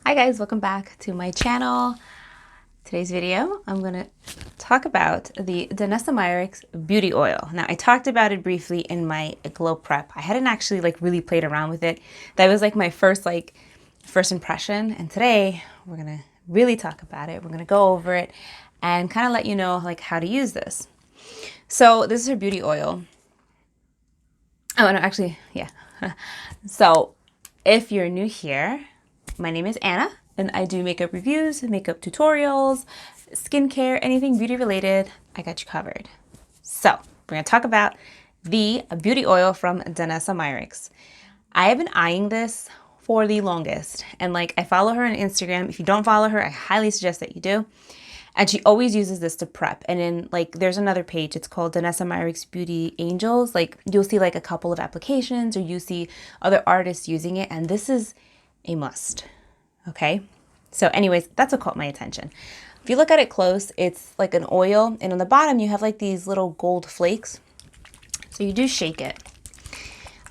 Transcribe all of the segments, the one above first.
Hi guys, welcome back to my channel. Today's video, I'm gonna talk about the Danessa Myricks beauty oil. Now, I talked about it briefly in my glow prep. I hadn't actually really played around with it. That was like my first impression. And today we're gonna really talk about it. We're gonna go over it and kind of let you know how to use this. So this is her beauty oil. Oh, no, actually, yeah. So if you're new here, my name is Anna, and I do makeup reviews, makeup tutorials, skincare, anything beauty related, I got you covered. So we're gonna talk about the beauty oil from Danessa Myricks. I have been eyeing this for the longest, and I follow her on Instagram. If you don't follow her, I highly suggest that you do. And she always uses this to prep. And then there's another page, it's called Danessa Myricks Beauty Angels. You'll see a couple of applications, or you see other artists using it, and this is a must. Okay, so anyways, that's what caught my attention. If you look at it close, it's like an oil, and on the bottom you have these little gold flakes. So you do shake it.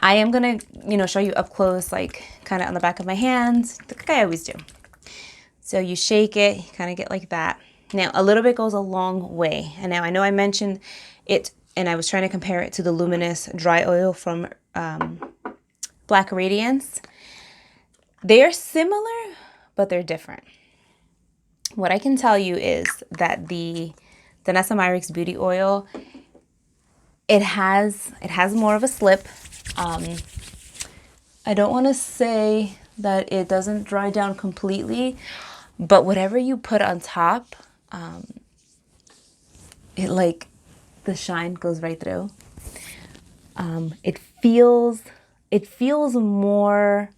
I am gonna, show you up close, kind of on the back of my hands, like I always do. So you shake it, you kind of get like that. Now, a little bit goes a long way. And now I know I mentioned it, and I was trying to compare it to the Luminous Dry Oil from Black Radiance. They are similar, but they're different. What I can tell you is that the Danessa Myricks Beauty Oil, it has more of a slip. I don't want to say that it doesn't dry down completely, but whatever you put on top, the shine goes right through. It feels more,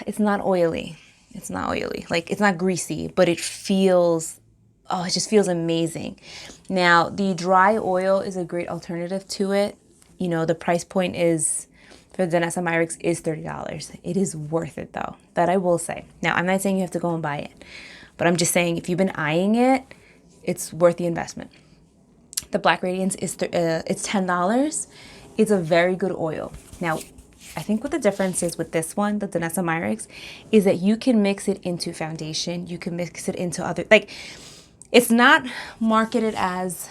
it's not oily. It's not oily. It's not greasy, but it feels, it just feels amazing. Now, the dry oil is a great alternative to it. The price point is, for Danessa Myricks, is $30. It is worth it though, that I will say. Now, I'm not saying you have to go and buy it, but I'm just saying if you've been eyeing it, it's worth the investment. The Black Radiance is it's $10. It's a very good oil. Now, I think what the difference is with this one, the Danessa Myricks, is that you can mix it into foundation. You can mix it into other, it's not marketed as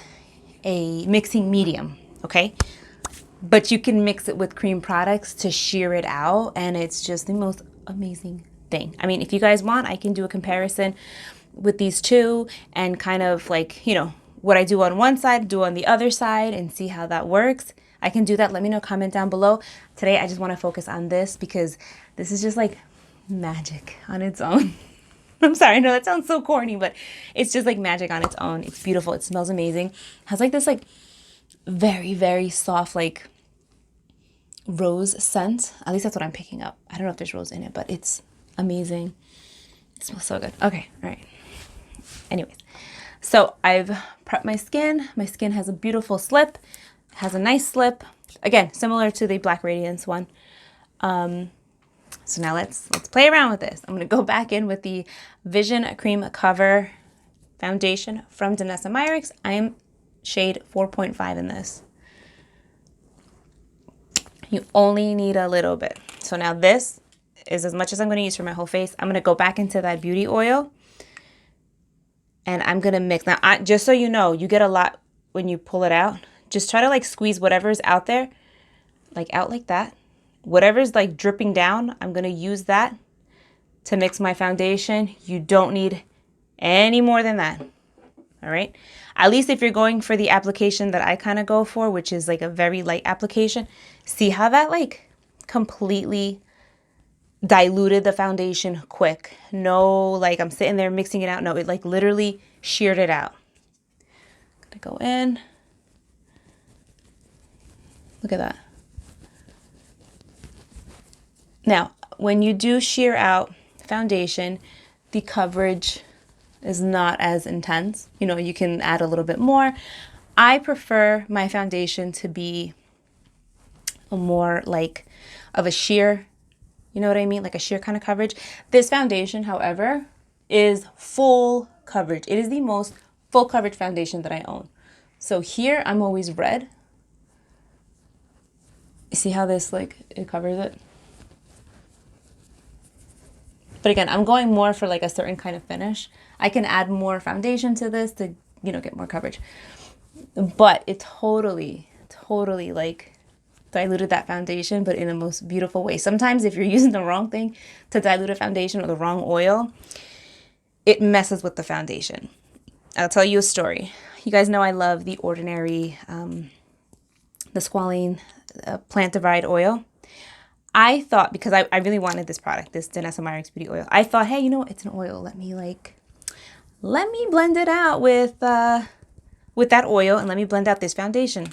a mixing medium, okay? But you can mix it with cream products to sheer it out, and it's just the most amazing thing. I mean, if you guys want, I can do a comparison with these two and kind of what I do on one side, do on the other side, and see how that works. I can do that. Let me know, comment down below. Today, I just want to focus on this because this is just magic on its own. I'm sorry, I know that sounds so corny, but it's just magic on its own. It's beautiful. It smells amazing. It has this very, very soft rose scent. At least that's what I'm picking up. I don't know if there's rose in it, but it's amazing. It smells so good. Okay, all right. Anyways, so I've prepped my skin. My skin has a beautiful slip. It has a nice slip. Again, similar to the Black Radiance one. So now let's play around with this. I'm gonna go back in with the Vision Cream Cover Foundation from Danessa Myricks. I am shade 4.5 in this. You only need a little bit. So now this is as much as I'm going to use for my whole face. I'm going to go back into that beauty oil, and I'm going to mix. Now, just so you know, you get a lot when you pull it out. Just try to squeeze whatever's out there, out like that. Whatever's dripping down, I'm going to use that to mix my foundation. You don't need any more than that. All right. At least if you're going for the application that I kind of go for, which is a very light application. See how that completely diluted the foundation quick. No, I'm sitting there mixing it out. No, it literally sheared it out. Gonna go in. Look at that. Now, when you do shear out foundation, the coverage is not as intense. You can add a little bit more. I prefer my foundation to be more of a sheer, you know what I mean? A sheer kind of coverage. This foundation, however, is full coverage. It is the most full coverage foundation that I own. So here I'm always red. You see how this it covers it? But again, I'm going more for like a certain kind of finish. I can add more foundation to this to, you know, get more coverage. But it totally like diluted that foundation, but in the most beautiful way. Sometimes if you're using the wrong thing to dilute a foundation or the wrong oil, it messes with the foundation. I'll tell you a story. You guys know I love the Ordinary, the squalene plant derived oil. I thought, because I really wanted this product, this Danessa Myricks beauty oil, I thought, hey, you know what? It's an oil. Let me blend it out with that oil, and let me blend out this foundation.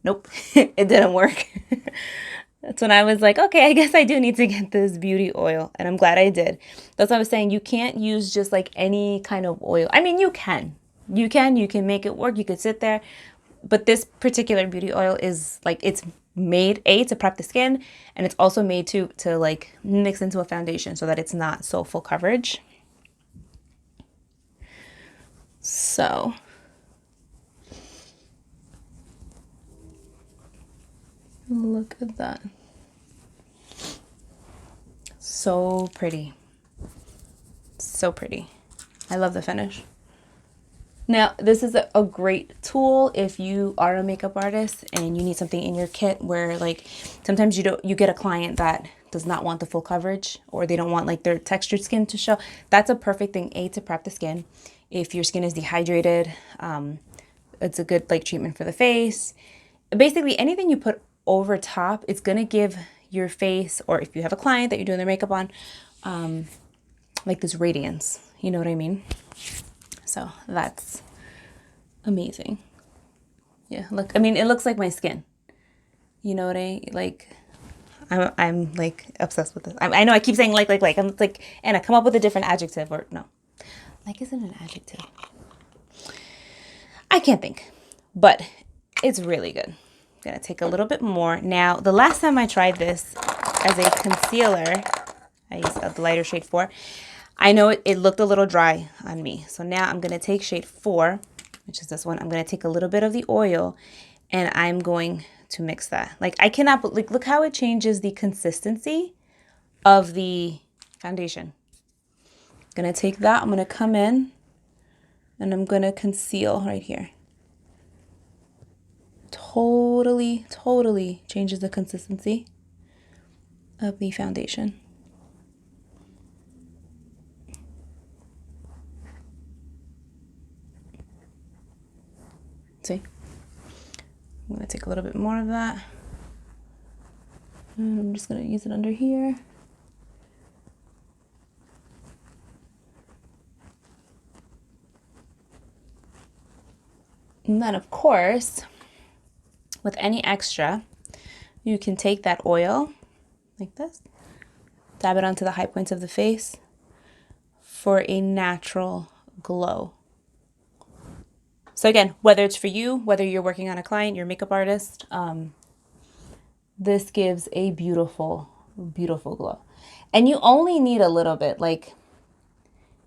Nope, it didn't work. That's when I was like, okay, I guess I do need to get this beauty oil, and I'm glad I did. That's what I was saying. You can't use just like any kind of oil. I mean, you can make it work. You could sit there, but this particular beauty oil is like, it's made to prep the skin, and it's also made to like mix into a foundation so that it's not so full coverage. So look at that. So pretty. So pretty. I love the finish. Now, this is a great tool if you are a makeup artist and you need something in your kit where, like, sometimes you get a client that does not want the full coverage, or they don't want like their textured skin to show. That's a perfect thing, to prep the skin. If your skin is dehydrated, it's a good like treatment for the face. Basically, anything you put over top, it's gonna give your face, or if you have a client that you're doing their makeup on, like this radiance. You know what I mean? So that's amazing. Yeah, look, I mean, it looks like my skin. You know what I'm like obsessed with this. I know I keep saying like. I'm like, and I come up with a different adjective, or no. Like isn't an adjective. I can't think, but it's really good. I'm gonna take a little bit more. Now, the last time I tried this as a concealer, I used the lighter shade 4. I know it looked a little dry on me. So now I'm gonna take shade 4, which is this one. I'm gonna take a little bit of the oil, and I'm going to mix that. Like, I cannot, like, look how it changes the consistency of the foundation. I'm gonna take that, I'm gonna come in, and I'm gonna conceal right here. Totally changes the consistency of the foundation. See? I'm gonna take a little bit more of that. And I'm just gonna use it under here. And then, of course, with any extra, you can take that oil like this, dab it onto the high points of the face for a natural glow. So again, whether it's for you, whether you're working on a client, you're a makeup artist, this gives a beautiful glow. And you only need a little bit. Like,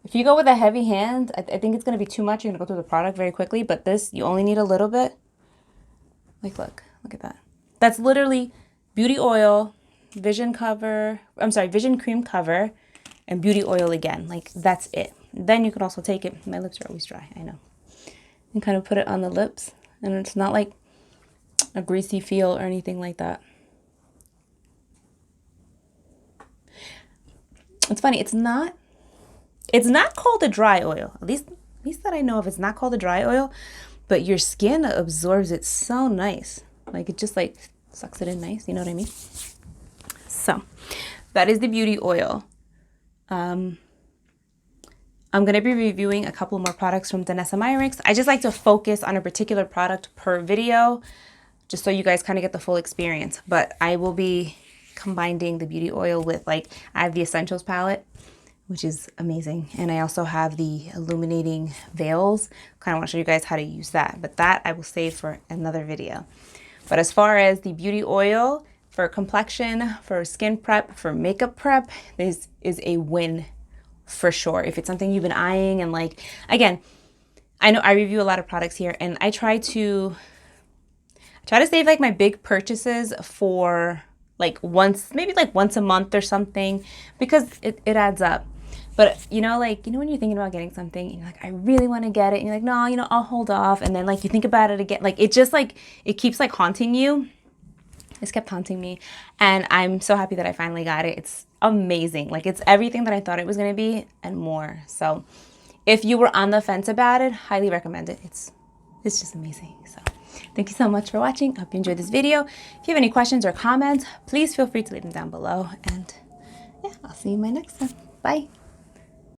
if you go with a heavy hand, I think it's going to be too much. You're going to go through the product very quickly. But this, you only need a little bit. Like, look at that. That's literally beauty oil, vision cream cover, and beauty oil again. Like, that's it. Then you can also take it. My lips are always dry, I know. And kind of put it on the lips. And it's not like a greasy feel or anything like that. It's funny, it's not called a dry oil. At least that I know of, it's not called a dry oil, but your skin absorbs it so nice. Like, it just like sucks it in nice, you know what I mean? So that is the beauty oil. I'm going to be reviewing a couple more products from Danessa Myricks. I just like to focus on a particular product per video, just so you guys kind of get the full experience. But I will be combining the beauty oil with, like, I have the Essentials palette, which is amazing. And I also have the illuminating veils. Kind of want to show you guys how to use that. But that I will save for another video. But as far as the beauty oil for complexion, for skin prep, for makeup prep, this is a win for sure. If it's something you've been eyeing, and like, again, I know I review a lot of products here, and I try to save like my big purchases for like once, maybe like once a month or something, because it adds up. But you know, like, you know, when you're thinking about getting something and you're like, I really want to get it, and you're like, no, you know, I'll hold off. And then like you think about it again, like it just like, it keeps like haunting you. It's kept haunting me. And I'm so happy that I finally got it. It's amazing. Like it's everything that I thought it was going to be and more. So if you were on the fence about it, highly recommend it. It's just amazing. So thank you so much for watching. I hope you enjoyed this video. If you have any questions or comments, please feel free to leave them down below. And yeah, I'll see you in my next one. Bye.